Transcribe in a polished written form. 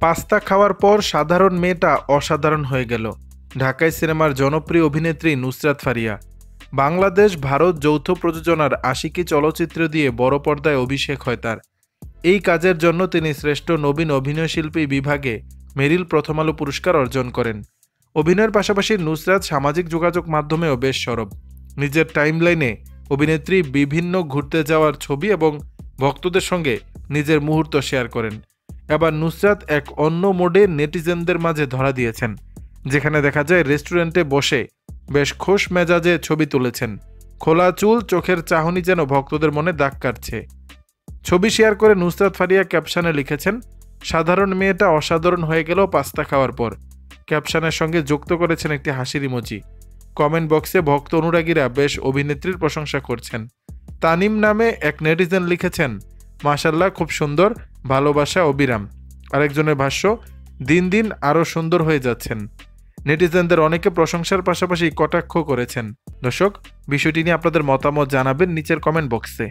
Pasta খাওয়ার পর সাধারণ মেয়েটা অসাধারণ হয়ে গেল। ঢাকাই সিনেমার জনপ্রিয় অভিনেত্রী নুসরাত ফারিয়া। বাংলাদেশ ভারত যৌথ প্রযোজনার আশিকি চলচ্চিত্র দিয়ে বড় পর্দায় অভিষেক হয় তার। এই কাজের জন্য তিনি শ্রেষ্ঠ নবীন অভিনয়শিল্পী বিভাগে মেরিল প্রথম আলো পুরস্কার অর্জন করেন। অভিনয়ের পাশাপাশি নুসরাত সামাজিক যোগাযোগ মাধ্যমেও বেশ সরব। নিজের টাইমলাইনে অভিনেত্রী বিভিন্ন ঘুরতে যাওয়ার ছবি এবং ভক্তদের সঙ্গে নিজের মুহূর্ত শেয়ার করেন। এবার নুসরাত এক অন্য মোডে নেটিজেনদের মাঝে ধরা দিয়েছেন, যেখানে দেখা যায় রেস্টুরেন্টে বসে বেশ খোশ মেজাজে ছবি তুলেছেন। খোলা চুল, চোখের চাহনি যেন ভক্তদের মনে দাগ কাটছে। ছবি শেয়ার করে নুসরাত ফারিয়া ক্যাপশনে লিখেছেন, সাধারণ মেয়েটা অসাধারণ হয়ে গেল পাস্তা খাওয়ার পর। ক্যাপশনের সঙ্গে যুক্ত করেছেন একটি হাসির ইমোজি। কমেন্ট বক্সে ভক্ত অনুরাগীরা বেশ অভিনেত্রীর প্রশংসা করছেন। তানিম নামে এক নেটিজেন লিখেছেন, মাশাল্লাহ, খুব সুন্দর, ভালোবাসা অবিরাম। আরেকজনের ভাষ্য, দিন দিন আরও সুন্দর হয়ে যাচ্ছেন। নেটিজেনদের অনেকে প্রশংসার পাশাপাশি কটাক্ষ করেছেন। দর্শক, বিষয়টি নিয়ে আপনাদের মতামত জানাবেন নিচের কমেন্ট বক্সে।